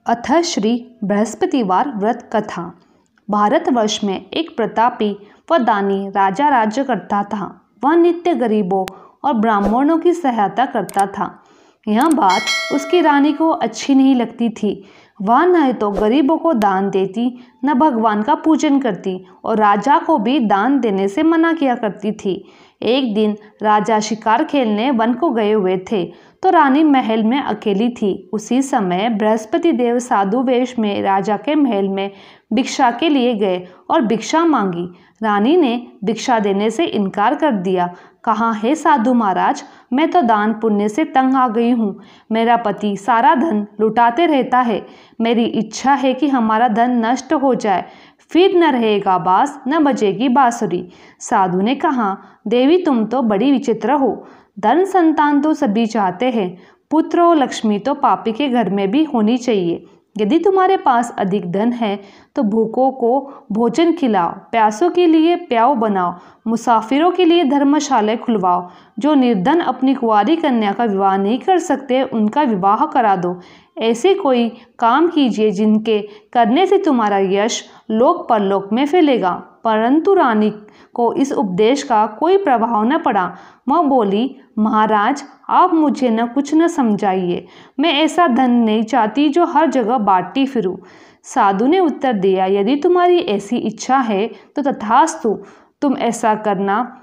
अथ श्री बृहस्पतिवार व्रत कथा। भारतवर्ष में एक प्रतापी व दानी राजा राज्य करता था। वह नित्य गरीबों और ब्राह्मणों की सहायता करता था। यह बात उसकी रानी को अच्छी नहीं लगती थी। वह न तो गरीबों को दान देती, न भगवान का पूजन करती और राजा को भी दान देने से मना किया करती थी। एक दिन राजा शिकार खेलने वन को गए हुए थे तो रानी महल में अकेली थी। उसी समय बृहस्पति देव साधु वेश में राजा के महल में भिक्षा के लिए गए और भिक्षा मांगी। रानी ने भिक्षा देने से इनकार कर दिया। कहा, हे साधु महाराज, मैं तो दान पुण्य से तंग आ गई हूँ। मेरा पति सारा धन लुटाते रहता है। मेरी इच्छा है कि हमारा धन नष्ट हो जाए, फिर न रहेगा बांस न बजेगी बांसुरी। साधु ने कहा, देवी तुम तो बड़ी विचित्र हो। धन संतान तो सभी चाहते हैं, पुत्र और लक्ष्मी तो पापी के घर में भी होनी चाहिए। यदि तुम्हारे पास अधिक धन है तो भूखों को भोजन खिलाओ, प्यासों के लिए प्याऊ बनाओ, मुसाफिरों के लिए धर्मशालाएं खुलवाओ। जो निर्धन अपनी कुंवारी कन्या का विवाह नहीं कर सकते उनका विवाह करा दो। ऐसे कोई काम कीजिए जिनके करने से तुम्हारा यश लोक परलोक में फैलेगा। परंतु रानी को इस उपदेश का कोई प्रभाव न पड़ा। वह बोली, महाराज आप मुझे न कुछ न समझाइए। मैं ऐसा धन नहीं चाहती जो हर जगह बांटती फिरूं। साधु ने उत्तर दिया, यदि तुम्हारी ऐसी इच्छा है तो तथास्तु, तुम ऐसा करना।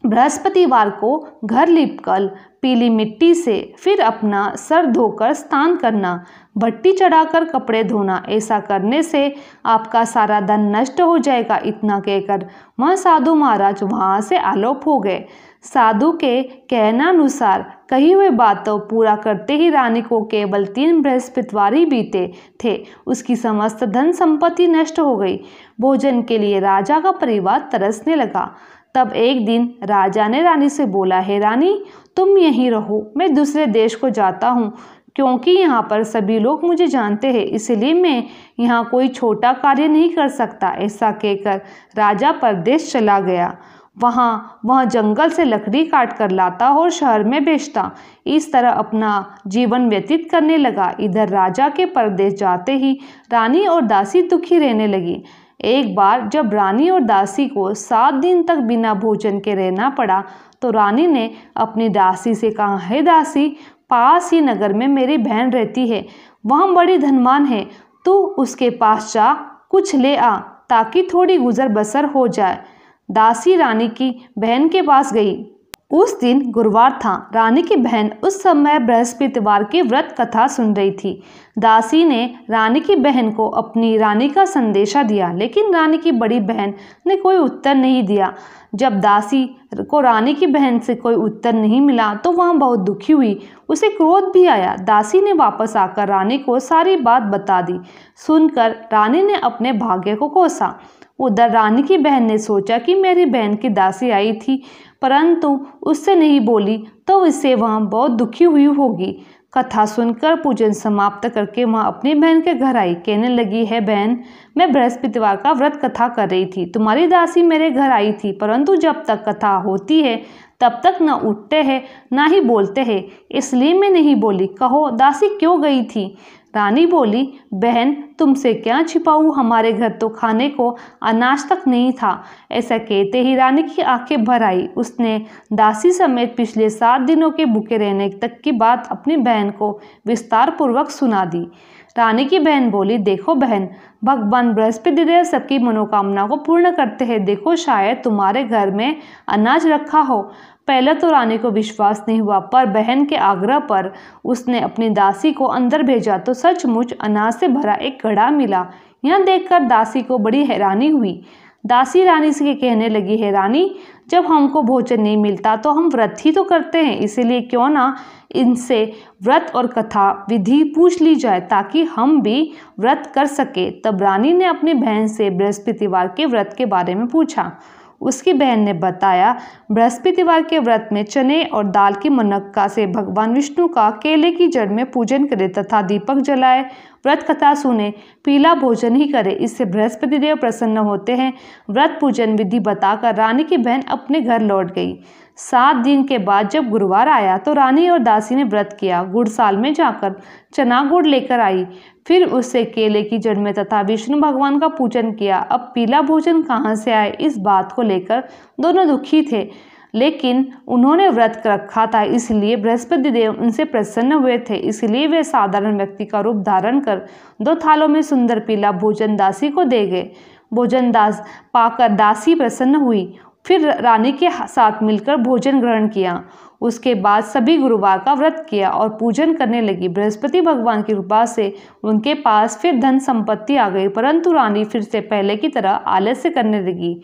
बृहस्पतिवार को घर लीपकर पीली मिट्टी से फिर अपना सर धोकर स्नान करना, भट्टी चढ़ाकर कपड़े धोना। ऐसा करने से आपका सारा धन नष्ट हो जाएगा। इतना कहकर वह साधु महाराज वहाँ से आलोप हो गए। साधु के कहनानुसार कही हुई बातों पूरा करते ही रानी को केवल 3 बृहस्पतिवार ही बीते थे। उसकी समस्त धन संपत्ति नष्ट हो गई। भोजन के लिए राजा का परिवार तरसने लगा। तब एक दिन राजा ने रानी से बोला, हे रानी, तुम यहीं रहो, मैं दूसरे देश को जाता हूँ, क्योंकि यहाँ पर सभी लोग मुझे जानते हैं, इसलिए मैं यहाँ कोई छोटा कार्य नहीं कर सकता। ऐसा कहकर राजा परदेश चला गया। वहाँ वह जंगल से लकड़ी काट कर लाता और शहर में बेचता। इस तरह अपना जीवन व्यतीत करने लगा। इधर राजा के परदेश जाते ही रानी और दासी दुखी रहने लगी। एक बार जब रानी और दासी को 7 दिन तक बिना भोजन के रहना पड़ा तो रानी ने अपनी दासी से कहा, हे दासी, पास ही नगर में मेरी बहन रहती है, वह बड़ी धनवान है, तू उसके पास जा, कुछ ले आ ताकि थोड़ी गुजर बसर हो जाए। दासी रानी की बहन के पास गई। उस दिन गुरुवार था। रानी की बहन उस समय बृहस्पतिवार की व्रत कथा सुन रही थी। दासी ने रानी की बहन को अपनी रानी का संदेशा दिया, लेकिन रानी की बड़ी बहन ने कोई उत्तर नहीं दिया। जब दासी को रानी की बहन से कोई उत्तर नहीं मिला तो वह बहुत दुखी हुई। उसे क्रोध भी आया। दासी ने वापस आकर रानी को सारी बात बता दी। सुनकर रानी ने अपने भाग्य को कोसा। उधर रानी की बहन ने सोचा कि मेरी बहन की दासी आई थी, परंतु उससे नहीं बोली तो इससे वह बहुत दुखी हुई होगी। कथा सुनकर पूजन समाप्त करके वह अपनी बहन के घर आई। कहने लगी, है बहन, मैं बृहस्पतिवार का व्रत कथा कर रही थी। तुम्हारी दासी मेरे घर आई थी, परंतु जब तक कथा होती है तब तक न उठते हैं ना ही बोलते हैं, इसलिए मैं नहीं बोली। कहो दासी क्यों गई थी? रानी बोली, बहन तुमसे क्या छिपाऊं, हमारे घर तो खाने को अनाज तक नहीं था। ऐसा कहते ही रानी की आंखें भर आई। उसने दासी समेत पिछले 7 दिनों के भूखे रहने तक की बात अपनी बहन को विस्तार पूर्वक सुना दी। रानी की बहन बोली, देखो बहन, भगवान बृहस्पति देव सबकी मनोकामना को पूर्ण करते हैं। देखो शायद तुम्हारे घर में अनाज रखा हो। पहले तो रानी को विश्वास नहीं हुआ, पर बहन के आग्रह पर उसने अपनी दासी को अंदर भेजा तो सचमुच अनाज से भरा एक घड़ा मिला। यह देखकर दासी को बड़ी हैरानी हुई। दासी रानी से कहने लगी, है रानी, जब हमको भोजन नहीं मिलता तो हम व्रत ही तो करते हैं, इसीलिए क्यों ना इनसे व्रत और कथा विधि पूछ ली जाए ताकि हम भी व्रत कर सके। तब रानी ने अपनी बहन से बृहस्पतिवार के व्रत के बारे में पूछा। उसकी बहन ने बताया, बृहस्पतिवार के व्रत में चने और दाल की मुनक्का से भगवान विष्णु का केले की जड़ में पूजन करे तथा दीपक जलाए, व्रत कथा सुने, पीला भोजन ही करे, इससे बृहस्पति देव प्रसन्न होते हैं। व्रत पूजन विधि बताकर रानी की बहन अपने घर लौट गई। 7 दिन के बाद जब गुरुवार आया तो रानी और दासी ने व्रत किया। गुड़साल में जाकर चना गुड़ लेकर आई, फिर उससे केले की जड़ में तथा विष्णु भगवान का पूजन किया। अब पीला भोजन कहाँ से आए, इस बात को लेकर दोनों दुखी थे, लेकिन उन्होंने व्रत रखा था, इसलिए बृहस्पति देव उनसे प्रसन्न हुए थे। इसलिए वे साधारण व्यक्ति का रूप धारण कर 2 थालों में सुंदर पीला भोजन दासी को दे गए। भोजन दास पाकर दासी प्रसन्न हुई, फिर रानी के साथ मिलकर भोजन ग्रहण किया। उसके बाद सभी गुरुवार का व्रत किया और पूजन करने लगी। बृहस्पति भगवान की कृपा से उनके पास फिर धन संपत्ति आ गई, परंतु रानी फिर से पहले की तरह आलस्य करने लगी।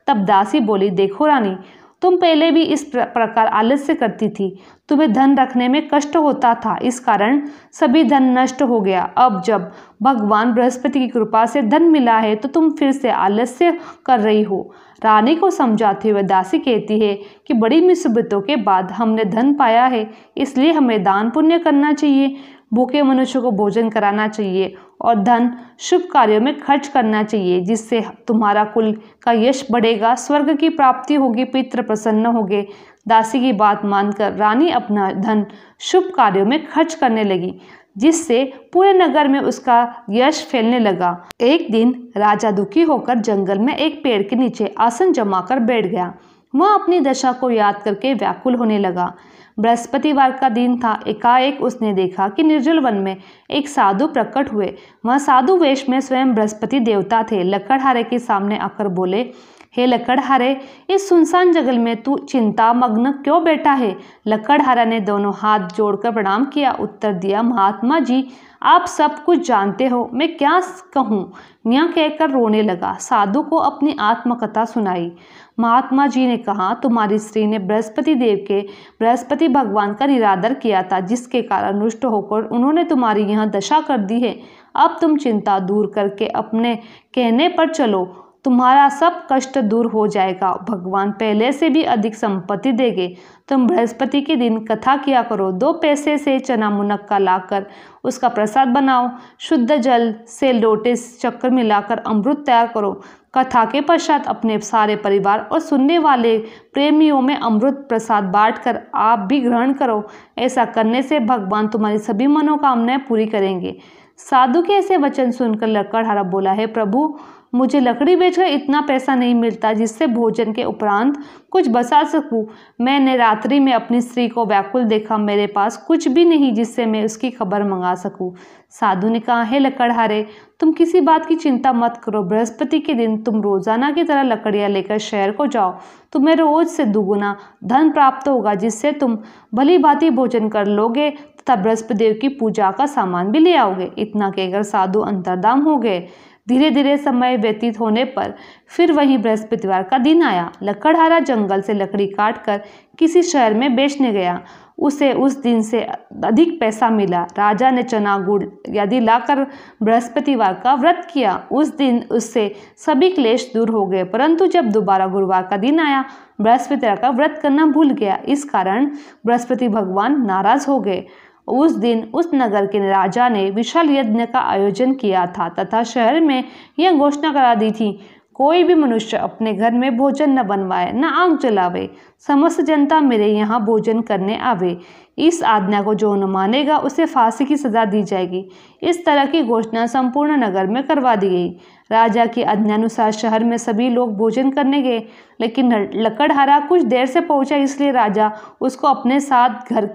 तब दासी बोली, देखो रानी, तुम पहले भी इस प्रकार आलस्य करती थी, तुम्हें धन रखने में कष्ट होता था, इस कारण सभी धन नष्ट हो गया। अब जब भगवान बृहस्पति की कृपा से धन मिला है तो तुम फिर से आलस्य कर रही हो। रानी को समझाते हुए दासी कहती है कि बड़ी मुसीबतों के बाद हमने धन पाया है, इसलिए हमें दान पुण्य करना चाहिए, भूखे मनुष्यों को भोजन कराना चाहिए और धन शुभ कार्यों में खर्च करना चाहिए, जिससे तुम्हारा कुल का यश बढ़ेगा, स्वर्ग की प्राप्ति होगी, पितृ प्रसन्न होंगे। दासी की बात मानकर रानी अपना धन शुभ कार्यों में खर्च करने लगी, जिससे पूरे नगर में उसका यश फैलने लगा। एक दिन राजा दुखी होकर जंगल में एक पेड़ के नीचे आसन जमाकर बैठ गया। वह अपनी दशा को याद करके व्याकुल होने लगा। बृहस्पतिवार का दिन था। एकाएक उसने देखा कि निर्जल वन में एक साधु प्रकट हुए। वह साधु वेश में स्वयं बृहस्पति देवता थे। लकड़हारे के सामने आकर बोले, हे लकड़हारे, इस सुनसान जंगल में तू चिंता मग्न क्यों बैठा है? लकड़हारा ने दोनों हाथ जोड़कर प्रणाम किया। उत्तर दिया, महात्मा जी, आप सब कुछ जानते हो, मैं क्या कहूँ? यह कहकर रोने लगा। साधु को अपनी आत्मकथा सुनाई। महात्मा जी ने कहा, तुम्हारी स्त्री ने बृहस्पति भगवान का निरादर किया था, जिसके कारण रुष्ट होकर उन्होंने तुम्हारी यह दशा कर दी है। अब तुम चिंता दूर करके अपने कहने पर चलो, तुम्हारा सब कष्ट दूर हो जाएगा। भगवान पहले से भी अधिक संपत्ति देंगे। तुम बृहस्पति के दिन कथा किया करो। 2 पैसे से चना मुनक्का लाकर उसका प्रसाद बनाओ। शुद्ध जल से लोटे चक्कर मिलाकर अमृत तैयार करो। कथा के पश्चात अपने सारे परिवार और सुनने वाले प्रेमियों में अमृत प्रसाद बांटकर आप भी ग्रहण करो। ऐसा करने से भगवान तुम्हारी सभी मनोकामनाएं पूरी करेंगे। साधु के ऐसे वचन सुनकर लकड़हारा बोला, है प्रभु, मुझे लकड़ी बेचकर इतना पैसा नहीं मिलता जिससे भोजन के उपरांत कुछ बचा सकूं। मैंने रात्रि में अपनी स्त्री को व्याकुल देखा, मेरे पास कुछ भी नहीं जिससे मैं उसकी खबर मंगा सकूं। साधु ने कहा, हे लकड़हारे, तुम किसी बात की चिंता मत करो। बृहस्पति के दिन तुम रोजाना की तरह लकड़ियां लेकर शहर को जाओ। तुम्हें रोज से दुगुना धन प्राप्त होगा, जिससे तुम भली भांति भोजन कर लोगे तथा बृहस्पति देव की पूजा का सामान भी ले आओगे। इतना कहकर साधु अंतर्धान हो गए। धीरे धीरे समय व्यतीत होने पर फिर वही बृहस्पतिवार का दिन आया। लकड़हारा जंगल से लकड़ी काटकर किसी शहर में बेचने गया। उसे उस दिन से अधिक पैसा मिला। राजा ने चना गुड़ आदि लाकर बृहस्पतिवार का व्रत किया। उस दिन उससे सभी क्लेश दूर हो गए, परंतु जब दोबारा गुरुवार का दिन आया, बृहस्पतिवार का व्रत करना भूल गया। इस कारण बृहस्पति भगवान नाराज हो गए। उस दिन उस नगर के राजा ने विशाल यज्ञ का आयोजन किया था तथा शहर में यह घोषणा करा दी थी, कोई भी मनुष्य अपने घर में भोजन न बनवाए, न आग जलावे। समस्त जनता मेरे यहाँ भोजन करने आवे। इस आज्ञा को जो न मानेगा उसे फांसी की सजा दी जाएगी। इस तरह की घोषणा संपूर्ण नगर में करवा दी गई। राजा की आज्ञानुसार शहर में सभी लोग भोजन करने गए, लेकिन लकड़हारा कुछ देर से पहुंचा, इसलिए राजा उसको अपने साथ घर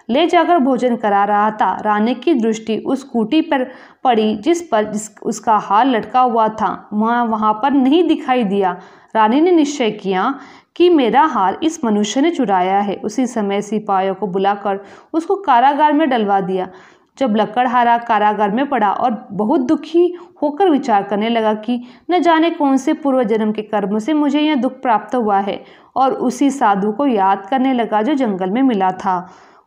ले जाकर भोजन करा रहा था। रानी की दृष्टि उस खूंटी पर पड़ी जिस पर उसका हार लटका हुआ था। वहां पर नहीं दिखाई दिया। रानी ने निश्चय किया कि मेरा हार इस मनुष्य ने चुराया है। उसी समय सिपाहियों को बुलाकर उसको कारागार में डलवा दिया। जब लकड़हारा कारागार में पड़ा और बहुत दुखी होकर विचार करने लगा कि न जाने कौन से पूर्व जन्म के कर्म से मुझे यह दुख प्राप्त हुआ है, और उसी साधु को याद करने लगा जो जंगल में मिला था।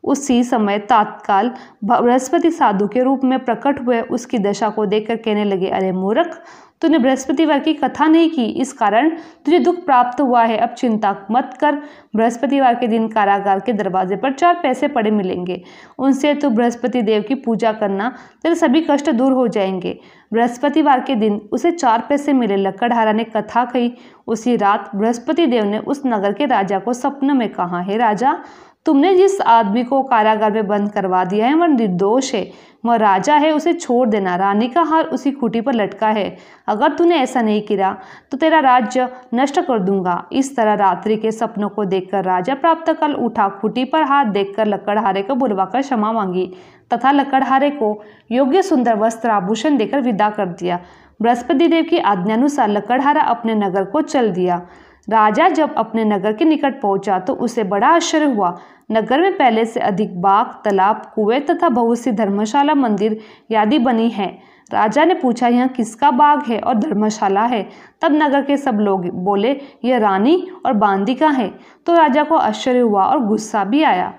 उसी समय तत्काल बृहस्पति साधु के रूप में प्रकट हुए। उसकी दशा को देखकर कहने लगे, अरे मूर्ख, तूने बृहस्पतिवार की कथा नहीं की, इस कारण तुझे दुख प्राप्त हुआ है। अब चिंता मत कर, बृहस्पतिवार के दिन कारागार के दरवाजे पर 4 पैसे पड़े मिलेंगे, उनसे तू बृहस्पति देव की पूजा करना, तेरे सभी कष्ट दूर हो जाएंगे। बृहस्पतिवार के दिन उसे 4 पैसे मिले। लकड़हारा ने कथा कही। उसी रात बृहस्पति देव ने उस नगर के राजा को सपने में कहा, हे राजा, तुमने जिस आदमी को कारागार में बंद करवा दिया है वह निर्दोष है, वह राजा है, उसे छोड़ देना। रानी का हार उसी खूंटी पर लटका है, अगर तूने ऐसा नहीं किया तो तेरा राज्य नष्ट कर दूंगा। इस तरह रात्रि के सपनों को देखकर राजा प्रातःकाल उठा, खूंटी पर हाथ देखकर लकड़हारे को बुलवाकर क्षमा मांगी तथा लकड़हारे को योग्य सुंदर वस्त्र आभूषण देकर विदा कर दिया। बृहस्पति देव की आज्ञानुसार लकड़हारा अपने नगर को चल दिया। राजा जब अपने नगर के निकट पहुंचा तो उसे बड़ा आश्चर्य हुआ। नगर में पहले से अधिक बाग, तालाब, कुएं तथा बहुत सी धर्मशाला, मंदिर आदि बनी है। राजा ने पूछा, यह किसका बाग है और धर्मशाला है? तब नगर के सब लोग बोले, यह रानी और बांदी का है। तो राजा को आश्चर्य हुआ और गुस्सा भी आया।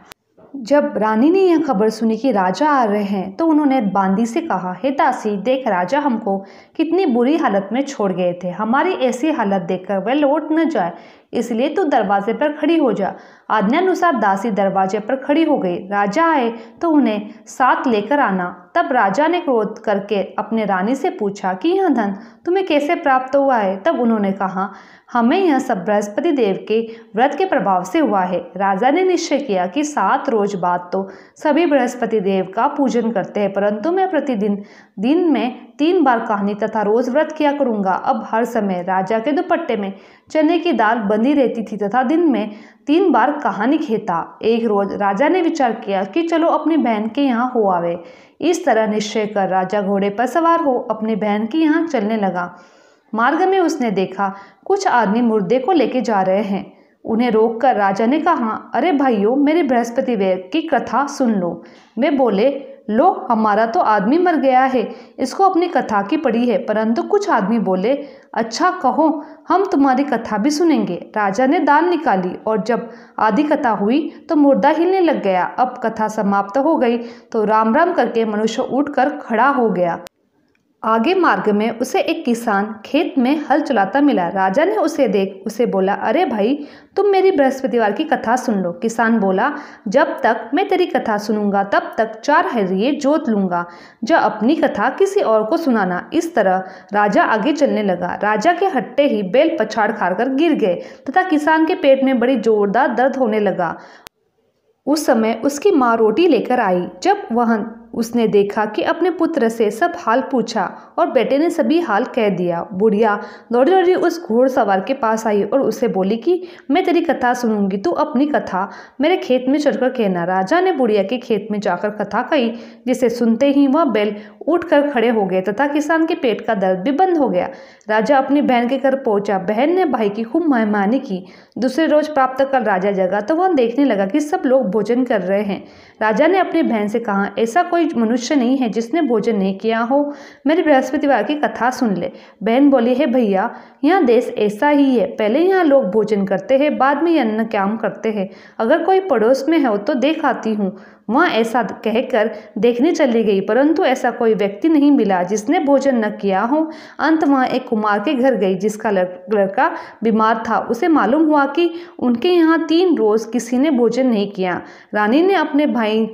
जब रानी ने यह खबर सुनी कि राजा आ रहे हैं तो उन्होंने बांदी से कहा, हे दासी, देख राजा हमको कितनी बुरी हालत में छोड़ गए थे। हमारी ऐसी हालत देखकर वह लौट न जाए, इसलिए तू दरवाजे पर खड़ी हो जा। आज्ञानुसार दासी दरवाजे पर खड़ी हो गई। राजा आए तो उन्हें साथ लेकर आना। तब राजा ने क्रोध करके अपने रानी से पूछा कि यह धन तुम्हें कैसे प्राप्त हुआ है? तब उन्होंने कहा, हमें यह सब बृहस्पति देव के व्रत के प्रभाव से हुआ है। राजा ने निश्चय किया कि 7 रोज बाद तो सभी बृहस्पति देव का पूजन करते हैं, परंतु मैं प्रतिदिन दिन में 3 बार कहानी तथा रोज व्रत किया करूंगा। अब हर समय राजा के दुपट्टे में चने की दाल बंधी रहती थी तथा दिन में 3 बार कहानी खेता। एक रोज राजा ने विचार किया कि चलो अपनी बहन के यहाँ हो आवे। इस तरह निश्चय कर राजा घोड़े पर सवार हो अपनी बहन के यहाँ चलने लगा। मार्ग में उसने देखा कुछ आदमी मुर्दे को लेके जा रहे हैं। उन्हें रोककर राजा ने कहा, अरे भाइयों, मेरी बृहस्पति देव की कथा सुन लो। वे बोले, लो, हमारा तो आदमी मर गया है, इसको अपनी कथा की पड़ी है। परंतु कुछ आदमी बोले, अच्छा कहो, हम तुम्हारी कथा भी सुनेंगे। राजा ने दाल निकाली और जब आधी कथा हुई तो मुर्दा हिलने लग गया। अब कथा समाप्त हो गई तो राम राम करके मनुष्य उठकर खड़ा हो गया। आगे मार्ग में उसे एक किसान खेत में हल चलाता मिला। राजा ने उसे देख उसे बोला, अरे भाई, तुम मेरी बृहस्पतिवार की कथा सुन लो। किसान बोला, जब तक मैं तेरी कथा सुनूंगा तब तक 4 हर्रिये जोत लूंगा, जो अपनी कथा किसी और को सुनाना। इस तरह राजा आगे चलने लगा। राजा के हटते ही बैल पछाड़ खाकर गिर गए तथा किसान के पेट में बड़ी जोरदार दर्द होने लगा। उस समय उसकी माँ रोटी लेकर आई। जब वह उसने देखा कि अपने पुत्र से सब हाल पूछा और बेटे ने सभी हाल कह दिया। बुढ़िया दौड़ी दौड़ी उस घोड़सवार के पास आई और उसे बोली कि मैं तेरी कथा सुनूंगी, तू अपनी कथा मेरे खेत में चढ़कर कहना। राजा ने बुढ़िया के खेत में जाकर कथा कही, जिसे सुनते ही वह बैल उठकर खड़े हो गए तथा किसान के पेट का दर्द भी बंद हो गया। राजा अपनी बहन के घर पहुंचा। बहन ने भाई की खूब मेहमानी की। दूसरे रोज प्रातःकाल राजा जगा तो वह देखने लगा कि सब लोग भोजन कर रहे हैं। राजा ने अपनी बहन से कहा, ऐसा कोई मनुष्य नहीं है जिसने भोजन नहीं किया हो, मेरी बृहस्पतिवार की कथा सुन ले। बहन बोली, है भैया, यह देश ऐसा ही है, पहले यहाँ लोग भोजन करते हैं, बाद में अन्न काम करते हैं। अगर कोई पड़ोस में हो तो देख आती हूँ। वह ऐसा कहकर देखने चली गई, परंतु ऐसा कोई व्यक्ति नहीं मिला जिसने भोजन न किया हो। अंत वह एक कुमार के घर गई जिसका लड़का बीमार था। उसे मालूम हुआ कि उनके यहाँ 3 रोज किसी ने भोजन नहीं किया। रानी ने अपने भाई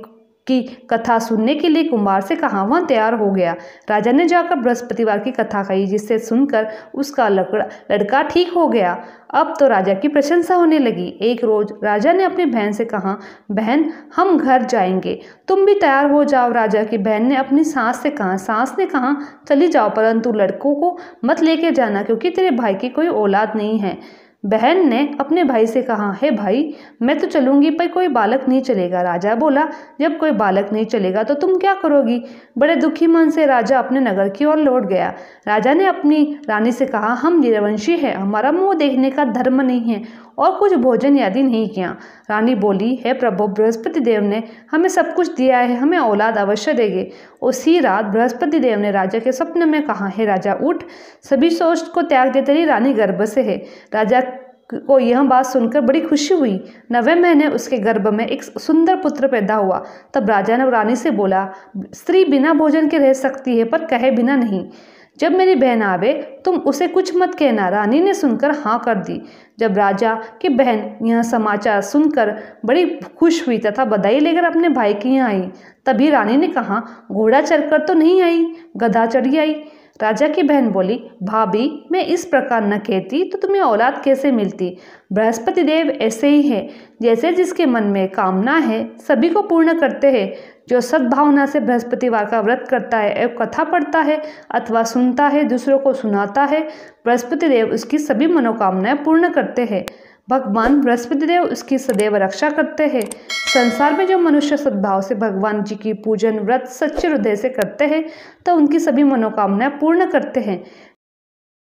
की कथा सुनने के लिए कुमार से कहा। वह तैयार हो गया। राजा ने जाकर बृहस्पतिवार की कथा कही, जिससे सुनकर उसका लड़का ठीक हो गया। अब तो राजा की प्रशंसा होने लगी। एक रोज राजा ने अपनी बहन से कहा, बहन, हम घर जाएंगे, तुम भी तैयार हो जाओ। राजा की बहन ने अपनी सास से कहा। सास ने कहा, चली जाओ, परंतु लड़कों को मत लेकर जाना, क्योंकि तेरे भाई की कोई औलाद नहीं है। बहन ने अपने भाई से कहा, हे भाई, मैं तो चलूंगी, पर कोई बालक नहीं चलेगा। राजा बोला, जब कोई बालक नहीं चलेगा तो तुम क्या करोगी? बड़े दुखी मन से राजा अपने नगर की ओर लौट गया। राजा ने अपनी रानी से कहा, हम निरवंशी हैं, हमारा मुंह देखने का धर्म नहीं है और कुछ भोजन आदि नहीं किया। रानी बोली, हे प्रभु, बृहस्पति देव ने हमें सब कुछ दिया है, हमें औलाद अवश्य देंगे। उसी रात बृहस्पति देव ने राजा के स्वप्न में कहा, हे राजा, उठ, सभी सोच को त्याग दे, तेरी रानी गर्भ से है। राजा को यह बात सुनकर बड़ी खुशी हुई। 9वें महीने उसके गर्भ में एक सुंदर पुत्र पैदा हुआ। तब राजा ने रानी से बोला, स्त्री बिना भोजन के रह सकती है पर कहे बिना नहीं। जब मेरी बहन आवे तुम उसे कुछ मत कहना। रानी ने सुनकर हाँ कर दी। जब राजा की बहन यह समाचार सुनकर बड़ी खुश हुई तथा बधाई लेकर अपने भाई के यहाँ आई, तभी रानी ने कहा, घोड़ा चढ़कर तो नहीं आई, गधा चढ़ी आई। राजा की बहन बोली, भाभी मैं इस प्रकार न कहती तो तुम्हें औलाद कैसे मिलती। बृहस्पति देव ऐसे ही है, जैसे जिसके मन में कामना है सभी को पूर्ण करते हैं। जो सद्भावना से बृहस्पतिवार का व्रत करता है एवं कथा पढ़ता है अथवा सुनता है, दूसरों को सुनाता है, बृहस्पति देव उसकी सभी मनोकामनाएं पूर्ण करते हैं। भगवान बृहस्पति देव उसकी सदैव रक्षा करते हैं। संसार में जो मनुष्य सद्भाव से भगवान जी की पूजन व्रत सच्चे हृदय से करते हैं तो उनकी सभी मनोकामनाएं पूर्ण करते हैं।